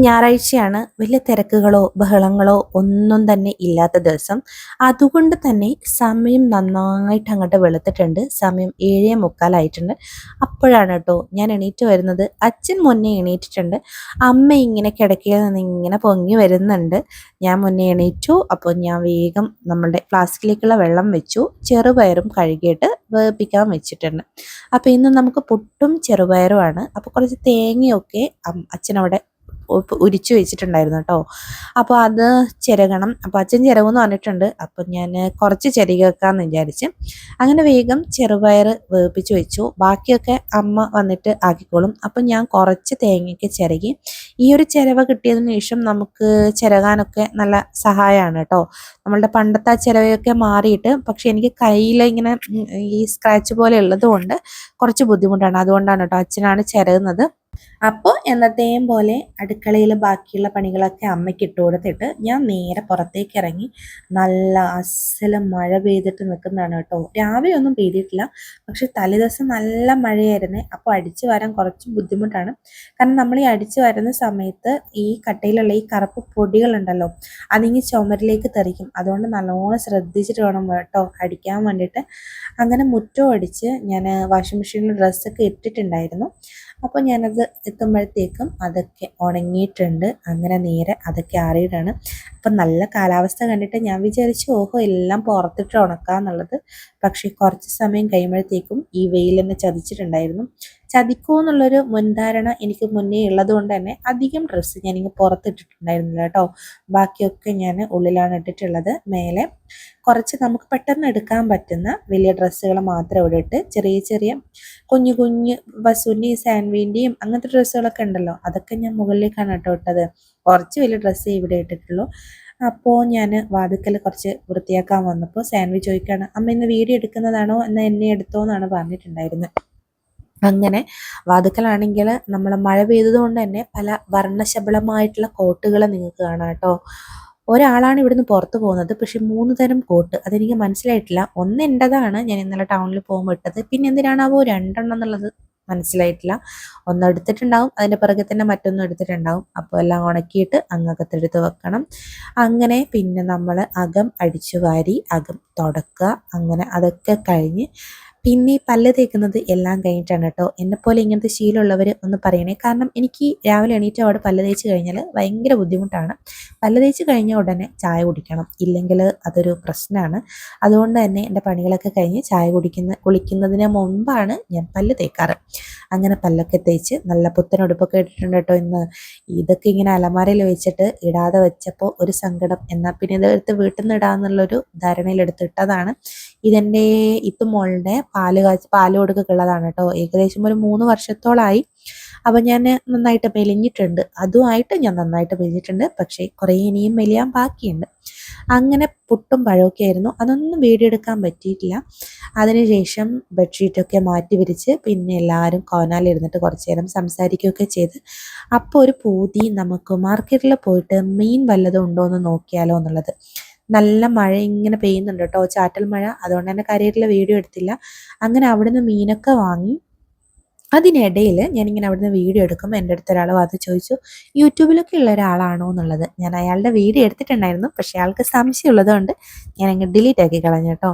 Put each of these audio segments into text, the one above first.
ഞായറാഴ്ചയാണ്. വലിയ തിരക്കുകളോ ബഹളങ്ങളോ ഒന്നും തന്നെ ഇല്ലാത്ത ദിവസം. അതുകൊണ്ട് തന്നെ സമയം നന്നായിട്ട് അങ്ങോട്ട് വെളുത്തിട്ടുണ്ട്. സമയം 7:45 അപ്പോഴാണ് കേട്ടോ ഞാൻ എണീറ്റ് വരുന്നത്. അച്ഛൻ മുന്നേ എണീറ്റിട്ടുണ്ട്. അമ്മ ഇങ്ങനെ കിടക്കയിൽ നിന്ന് ഇങ്ങനെ പൊങ്ങി വരുന്നുണ്ട്. ഞാൻ മുന്നേ എണീറ്റു. അപ്പോൾ ഞാൻ വേഗം നമ്മളുടെ ഫ്ലാസ്കിലേക്കുള്ള വെള്ളം വെച്ചു. ചെറുപയറും കഴുകിയിട്ട് വേവിപ്പിക്കാൻ വെച്ചിട്ടുണ്ട്. അപ്പോൾ ഇന്ന് നമുക്ക് പുട്ടും ചെറുപയറുമാണ്. അപ്പോൾ കുറച്ച് തേങ്ങയൊക്കെ അച്ഛനവിടെ ഉരിച്ചു വെച്ചിട്ടുണ്ടായിരുന്നു കേട്ടോ. അപ്പോൾ അത് ചിരകണം. അപ്പോൾ അച്ഛൻ ചിരകുമെന്ന് പറഞ്ഞിട്ടുണ്ട്. അപ്പം ഞാൻ കുറച്ച് ചിരകി വെക്കാമെന്ന് വിചാരിച്ച് അങ്ങനെ വേഗം ചെറുപയർ വേവിപ്പിച്ച് വെച്ചു. ബാക്കിയൊക്കെ അമ്മ വന്നിട്ട് ആക്കിക്കോളും. അപ്പം ഞാൻ കുറച്ച് തേങ്ങയ്ക്ക് ചിരകി. ഈ ഒരു ചിരവ കിട്ടിയതിന് ശേഷം നമുക്ക് ചിരകാനൊക്കെ നല്ല സഹായമാണ് കേട്ടോ. നമ്മളുടെ പണ്ടത്തെ ആ ചിരവയൊക്കെ മാറിയിട്ട്, പക്ഷെ എനിക്ക് കയ്യിൽ ഇങ്ങനെ ഈ സ്ക്രാച്ച് പോലെ ഉള്ളത് കൊണ്ട് കുറച്ച് ബുദ്ധിമുട്ടാണ്. അതുകൊണ്ടാണ് കേട്ടോ അച്ഛനാണ് ചിരകുന്നത്. അപ്പോൾ എന്നത്തെയും പോലെ അടുക്കളയിൽ ബാക്കിയുള്ള പണികളൊക്കെ അമ്മയ്ക്ക് ഇട്ട് കൊടുത്തിട്ട് ഞാൻ നേരെ പുറത്തേക്ക് ഇറങ്ങി. നല്ല അസല മഴ പെയ്തിട്ട് നിൽക്കുന്നതാണ് കേട്ടോ. രാവിലെ ഒന്നും പെയ്തിട്ടില്ല, പക്ഷെ തലേദിവസം നല്ല മഴയായിരുന്നേ. അപ്പോൾ അടിച്ചു വരാൻ കുറച്ച് ബുദ്ധിമുട്ടാണ്. കാരണം നമ്മൾ ഈ അടിച്ചു വരുന്ന സമയത്ത് ഈ കട്ടയിലുള്ള ഈ കറുപ്പ് പൊടികളുണ്ടല്ലോ, അതിങ്ങി ചുമരിലേക്ക് തെറിക്കും. അതുകൊണ്ട് നല്ലോണം ശ്രദ്ധിച്ചിട്ട് വേണം കേട്ടോ അടിക്കാൻ വേണ്ടിയിട്ട്. അങ്ങനെ മുറ്റം അടിച്ച് ഞാൻ വാഷിംഗ് മെഷീനിൽ ഡ്രസ്സൊക്കെ ഇട്ടിട്ടുണ്ടായിരുന്നു. അപ്പോൾ ഞാനത് എത്തുമ്പോഴത്തേക്കും അതൊക്കെ ഉണങ്ങിയിട്ടുണ്ട്. അങ്ങനെ നേരെ അതൊക്കെ ആറിയിടാണ്. അപ്പം നല്ല കാലാവസ്ഥ കണ്ടിട്ട് ഞാൻ വിചാരിച്ചു ഓഹോ എല്ലാം പുറത്തിട്ട് ഉണക്കാന്നുള്ളത്. പക്ഷേ കുറച്ച് സമയം കഴിയുമ്പോഴത്തേക്കും ഈ വെയിൽ എന്നെ ചതിച്ചിട്ടുണ്ടായിരുന്നു. ചതിക്കുമോ എന്നുള്ളൊരു മുൻധാരണ എനിക്ക് മുന്നേ ഉള്ളത് കൊണ്ട് തന്നെ അധികം ഡ്രസ്സ് ഞാനിങ്ങനെ പുറത്തിട്ടിട്ടുണ്ടായിരുന്നില്ല കേട്ടോ. ബാക്കിയൊക്കെ ഞാൻ ഉള്ളിലാണ് ഇട്ടിട്ടുള്ളത്. മേലെ കുറച്ച് നമുക്ക് പെട്ടെന്ന് എടുക്കാൻ പറ്റുന്ന വലിയ ഡ്രസ്സുകൾ മാത്രം ഇവിടെ ഇട്ട്, ചെറിയ ചെറിയ കുഞ്ഞു കുഞ്ഞ് വസുവിൻ്റെയും സാൻവിൻ്റെയും അങ്ങനത്തെ ഡ്രസ്സുകളൊക്കെ ഉണ്ടല്ലോ, അതൊക്കെ ഞാൻ മുകളിലേക്കാണ് കേട്ടോ ഇട്ടത്. കുറച്ച് വലിയ ഡ്രസ്സേ ഇവിടെ ഇട്ടിട്ടുള്ളൂ. അപ്പോൾ ഞാൻ വാതിക്കൽ കുറച്ച് വൃത്തിയാക്കാൻ വന്നപ്പോൾ സാൻവി ചോദിക്കുകയാണ്, അമ്മ ഇന്ന് വീഡിയോ എടുക്കുന്നതാണോ എന്നാൽ എന്നെ എടുത്തോ എന്നാണ് പറഞ്ഞിട്ടുണ്ടായിരുന്നത്. അങ്ങനെ വാതുക്കലാണെങ്കിൽ നമ്മൾ മഴ പെയ്തത് കൊണ്ട് തന്നെ പല വർണ്ണശബളമായിട്ടുള്ള കോട്ടുകൾ നിങ്ങൾക്ക് കാണാം കേട്ടോ. ഒരാളാണ് ഇവിടുന്ന് പുറത്ത് പോകുന്നത്, പക്ഷെ 3 തരം കോട്ട്. അതെനിക്ക് മനസ്സിലായിട്ടില്ല. ഒന്ന് എൻ്റെതാണ്, ഞാൻ ഇന്നലെ ടൗണിൽ പോകുമ്പോൾ ഇട്ടത്. പിന്നെ എന്തിനാണാവോ 2 എന്നുള്ളത് മനസ്സിലായിട്ടില്ല. ഒന്ന് എടുത്തിട്ടുണ്ടാവും, അതിൻ്റെ പിറകെ തന്നെ മറ്റൊന്നും എടുത്തിട്ടുണ്ടാവും. അപ്പോൾ എല്ലാം ഉണക്കിയിട്ട് അങ്ങകത്തെടുത്ത് വെക്കണം. അങ്ങനെ പിന്നെ നമ്മൾ അകം അടിച്ചു വാരി അകം തുടക്കുക. അങ്ങനെ അതൊക്കെ കഴിഞ്ഞ് പിന്നെ പല്ല് തേക്കുന്നത് എല്ലാം കഴിഞ്ഞിട്ടാണ് കേട്ടോ. എന്നെപ്പോലെ ഇങ്ങനത്തെ ശീലമുള്ളവർ ഒന്ന് പറയണേ. കാരണം എനിക്ക് രാവിലെ എണീറ്റ അവിടെ പല്ല് തേച്ച് കഴിഞ്ഞാൽ ഭയങ്കര ബുദ്ധിമുട്ടാണ്. പല്ല് തേച്ച് കഴിഞ്ഞ ഉടനെ ചായ കുടിക്കണം, ഇല്ലെങ്കിൽ അതൊരു പ്രശ്നമാണ്. അതുകൊണ്ട് തന്നെ എൻ്റെ പണികളൊക്കെ കഴിഞ്ഞ് കുളിക്കുന്നതിന് മുമ്പാണ് ഞാൻ പല്ല് തേക്കാറ്. അങ്ങനെ പല്ലൊക്കെ തേച്ച് നല്ല പുത്തൻ ഉടുപ്പൊക്കെ ഇട്ടിട്ടുണ്ട് കേട്ടോ ഇന്ന്. ഇതൊക്കെ ഇങ്ങനെ അലമാരയിൽ വെച്ചിട്ട് ഇടാതെ വെച്ചപ്പോൾ ഒരു സങ്കടം. എന്നാൽ പിന്നെ ഇതെടുത്ത് വീട്ടിൽ നിന്ന് ഇടാമെന്നുള്ളൊരു ധാരണയിലെടുത്തിട്ടതാണ്. ഇതെൻ്റെ ഇത്തുമോളുടെ പാല് കൊടുക്കൊക്കെ ഉള്ളതാണ് കേട്ടോ. ഏകദേശം ഒരു 3 വർഷത്തോളമായി. അപ്പം ഞാൻ നന്നായിട്ട് മെലിഞ്ഞിട്ടുണ്ട്. അതുമായിട്ട് ഞാൻ നന്നായിട്ട് മെലിഞ്ഞിട്ടുണ്ട്. പക്ഷേ കുറേ ഇനിയും മെലിയാൻ ബാക്കിയുണ്ട്. അങ്ങനെ പുട്ടും പഴമൊക്കെ ആയിരുന്നു. അതൊന്നും വീഡിയോ എടുക്കാൻ പറ്റിയിട്ടില്ല. അതിനുശേഷം ബെഡ്ഷീറ്റൊക്കെ മാറ്റി വിരിച്ച് പിന്നെ എല്ലാവരും കോനാലിരുന്നിട്ട് കുറച്ച് നേരം സംസാരിക്കുകയൊക്കെ ചെയ്ത്. അപ്പോൾ ഒരു പൂതി, നമുക്ക് മാർക്കറ്റിൽ പോയിട്ട് മീൻ വല്ലതും ഉണ്ടോ എന്ന് നോക്കിയാലോ എന്നുള്ളത്. നല്ല മഴ ഇങ്ങനെ പെയ്യുന്നുണ്ട് കേട്ടോ, ചാറ്റൽ മഴ. അതുകൊണ്ട് തന്നെ കാര്യമായിട്ടുള്ള വീഡിയോ എടുത്തില്ല. അങ്ങനെ അവിടുന്ന് മീനൊക്കെ വാങ്ങി. അതിനിടയിൽ ഞാനിങ്ങനെ അവിടുന്ന് വീഡിയോ എടുക്കുമ്പോൾ എൻ്റെ അടുത്ത് ഒരാൾ വന്ന് ചോദിച്ചു, യൂട്യൂബിലൊക്കെ ഉള്ള ഒരാളാണോ എന്നുള്ളത്. ഞാൻ അയാളുടെ വീഡിയോ എടുത്തിട്ടുണ്ടായിരുന്നു, പക്ഷേ അയാൾക്ക് സംശയമുള്ളത് കൊണ്ട് ഞാൻ അങ്ങ് ഡിലീറ്റ് ആക്കി കളഞ്ഞു കേട്ടോ.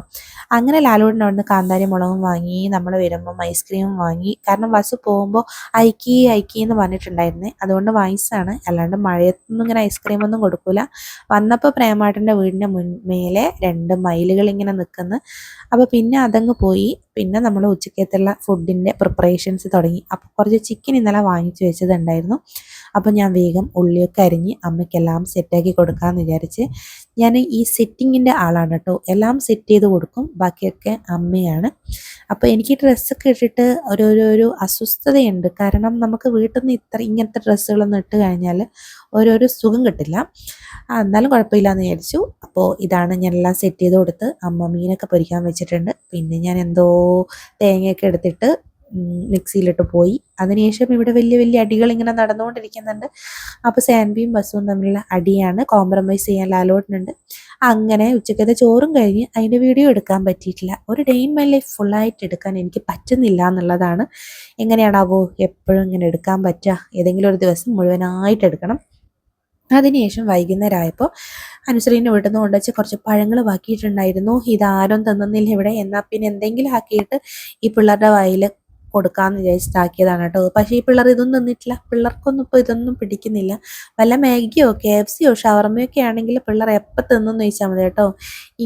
അങ്ങനെ ലാലൂടിൻ്റെ അവിടുന്ന് കാന്താരി മുളകും വാങ്ങി. നമ്മൾ വരുമ്പം ഐസ്ക്രീമും വാങ്ങി. കാരണം ബസ് പോകുമ്പോൾ ഐക്കി എന്ന് പറഞ്ഞിട്ടുണ്ടായിരുന്നേ, അതുകൊണ്ട് വാങ്ങിച്ചതാണ്. അല്ലാണ്ട് മഴയത്തൊന്നും ഇങ്ങനെ ഐസ്ക്രീമൊന്നും കൊടുക്കൂല. വന്നപ്പോൾ പ്രേമാട്ടൻ്റെ വീടിൻ്റെ മേലെ 2 മയിലുകൾ ഇങ്ങനെ നിൽക്കുന്നു. അപ്പോൾ പിന്നെ അതങ്ങ് പോയി. പിന്നെ നമ്മൾ ഉച്ചക്കത്തുള്ള ഫുഡിൻ്റെ പ്രിപ്പറേഷൻസ് തുടങ്ങി. അപ്പോൾ കുറച്ച് ചിക്കൻ ഇന്നലെ വാങ്ങിച്ചു വെച്ചതുണ്ടായിരുന്നു. അപ്പോൾ ഞാൻ വേഗം ഉള്ളിയൊക്കെ അരിഞ്ഞ് അമ്മയ്ക്കെല്ലാം സെറ്റാക്കി കൊടുക്കാമെന്ന് വിചാരിച്ച്. ഞാൻ ഈ സെറ്റിങ്ങിൻ്റെ ആളാണ് കേട്ടോ. എല്ലാം സെറ്റ് ചെയ്ത് കൊടുക്കും, ബാക്കിയൊക്കെ അമ്മയാണ്. അപ്പോൾ എനിക്ക് ഡ്രസ്സൊക്കെ ഇട്ടിട്ട് ഒരു അസ്വസ്ഥതയുണ്ട്. കാരണം നമുക്ക് വീട്ടിൽ നിന്ന് ഇങ്ങനത്തെ ഡ്രസ്സുകളൊന്നും ഇട്ട് കഴിഞ്ഞാൽ ഓരോരോ സുഖം കിട്ടില്ല. എന്നാലും കുഴപ്പമില്ല എന്ന് വിചാരിച്ചു. അപ്പോൾ ഇതാണ് ഞാനെല്ലാം സെറ്റ് ചെയ്ത് കൊടുത്ത്. അമ്മ മീനൊക്കെ പൊരിക്കാൻ വെച്ചിട്ടുണ്ട്. പിന്നെ ഞാൻ എന്തോ തേങ്ങയൊക്കെ എടുത്തിട്ട് മിക്സിയിലിട്ട് പോയി. അതിനുശേഷം ഇവിടെ വലിയ വലിയ അടികൾ ഇങ്ങനെ നടന്നുകൊണ്ടിരിക്കുന്നുണ്ട്. അപ്പോൾ സാൻവിയും ബസ്സും തമ്മിലുള്ള അടിയാണ്, കോംപ്രമൈസ് ചെയ്യാൻ ലാലോട്ടനുണ്ട്. അങ്ങനെ ഉച്ചക്കത്തെ ചോറും കഴിഞ്ഞ് അതിൻ്റെ വീഡിയോ എടുക്കാൻ പറ്റിയിട്ടില്ല. ഒരു ഡേ ഇൻ മൈ ലൈഫ് ഫുള്ളായിട്ട് എടുക്കാൻ എനിക്ക് പറ്റുന്നില്ല എന്നുള്ളതാണ്. എങ്ങനെയാണാവോ എപ്പോഴും ഇങ്ങനെ എടുക്കാൻ പറ്റുക? ഏതെങ്കിലും ഒരു ദിവസം മുഴുവനായിട്ട് എടുക്കണം. അതിനുശേഷം വൈകുന്നേരമായപ്പോൾ അനുശ്രീനെ വീട്ടിൽ നിന്ന് കൊണ്ടുവച്ച് കുറച്ച് പഴങ്ങൾ ബാക്കിയിട്ടുണ്ടായിരുന്നു. ഇതാരും തിന്നുന്നില്ല ഇവിടെ, എന്നാൽ പിന്നെ എന്തെങ്കിലും ആക്കിയിട്ട് ഈ പിള്ളേരുടെ വായിൽ കൊടുക്കാമെന്ന് വിചാരിച്ചിട്ടാക്കിയതാണ് കേട്ടോ. പക്ഷേ ഈ പിള്ളേർ ഇതൊന്നും തിന്നിട്ടില്ല. പിള്ളേർക്കൊന്നും ഇപ്പോൾ ഇതൊന്നും പിടിക്കുന്നില്ല. വല്ല മാഗിയോ KFCയോ ഷവർമയൊക്കെ ആണെങ്കിൽ പിള്ളേർ എപ്പോൾ തിന്നെന്ന് ചോദിച്ചാൽ മതി കേട്ടോ.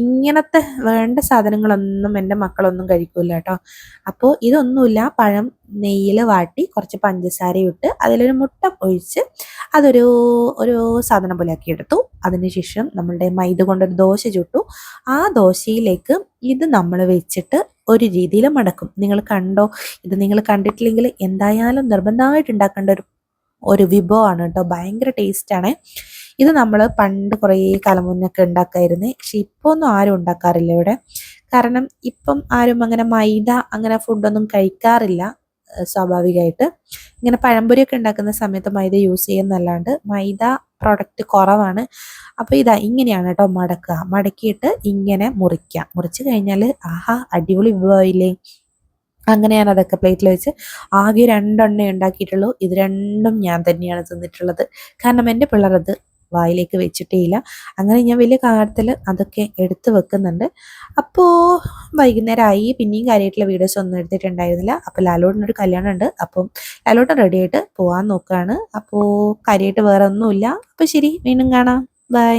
ഇങ്ങനത്തെ വേണ്ട സാധനങ്ങളൊന്നും എൻ്റെ മക്കളൊന്നും കഴിക്കൂല കേട്ടോ. അപ്പോൾ ഇതൊന്നുമില്ല, പഴം നെയ്യിൽ വാട്ടി കുറച്ച് പഞ്ചസാരയും ഇട്ട് അതിലൊരു മുട്ട ഒഴിച്ച് അതൊരു ഒരു സാധനം പോലെ ആക്കി എടുത്തു. അതിനുശേഷം നമ്മളുടെ മൈദ കൊണ്ടൊരു ദോശ ചുട്ടു. ആ ദോശയിലേക്ക് ഇത് നമ്മൾ വെച്ചിട്ട് ഒരു രീതിയിൽ മടക്കും. നിങ്ങൾ കണ്ടോ? ഇത് നിങ്ങൾ കണ്ടിട്ടില്ലെങ്കിൽ എന്തായാലും നിർബന്ധമായിട്ട് ഉണ്ടാക്കേണ്ട ഒരു വിഭവമാണ് കേട്ടോ. ഭയങ്കര ടേസ്റ്റാണ്. ഇത് നമ്മൾ പണ്ട് കുറേ കാലം മുന്നൊക്കെ ഉണ്ടാക്കായിരുന്നേ. പക്ഷെ ഇപ്പോൾ ഒന്നും ആരും ഉണ്ടാക്കാറില്ല ഇവിടെ. കാരണം ഇപ്പം ആരും അങ്ങനെ മൈദ അങ്ങനെ ഫുഡൊന്നും കഴിക്കാറില്ല. സ്വാഭാവികമായിട്ട് ഇങ്ങനെ പഴംപൊരിയൊക്കെ ഉണ്ടാക്കുന്ന സമയത്ത് മൈദ യൂസ് ചെയ്യുന്നല്ലാണ്ട് മൈദ പ്രൊഡക്റ്റ് കുറവാണ്. അപ്പോൾ ഇതാ ഇങ്ങനെയാണ് കേട്ടോ മടക്കുക. മടക്കിയിട്ട് ഇങ്ങനെ മുറിക്കുക. മുറിച്ച് കഴിഞ്ഞാൽ ആഹാ അടിപൊളി വിഭവമില്ലേ. അങ്ങനെ ഞാൻ അതൊക്കെ പ്ലേറ്റിൽ വെച്ച് ആകെ 2 എണ്ണേ ഉണ്ടാക്കിയിട്ടുള്ളൂ. ഇത് രണ്ടും ഞാൻ തന്നെയാണ് തിന്നിട്ടുള്ളത്. കാരണം എൻ്റെ പിള്ളേർ അത് വായിലേക്ക് വെച്ചിട്ടേ ഇല്ല. അങ്ങനെ ഞാൻ വലിയ കാര്യത്തിൽ അതൊക്കെ എടുത്ത് വെക്കുന്നുണ്ട്. അപ്പോൾ വൈകുന്നേരമായി. പിന്നെയും കാര്യമായിട്ടുള്ള വീഡിയോസ് ഒന്നും എടുത്തിട്ടുണ്ടായിരുന്നില്ല. അപ്പോൾ ലാലോട്ടിനൊരു കല്യാണം ഉണ്ട്. അപ്പം ലാലോട്ടൻ റെഡി ആയിട്ട് പോകാൻ നോക്കുകയാണ്. അപ്പോൾ കാര്യമായിട്ട് വേറെ ഒന്നുമില്ല. അപ്പോൾ ശരി, വീണ്ടും കാണാം. ബൈ.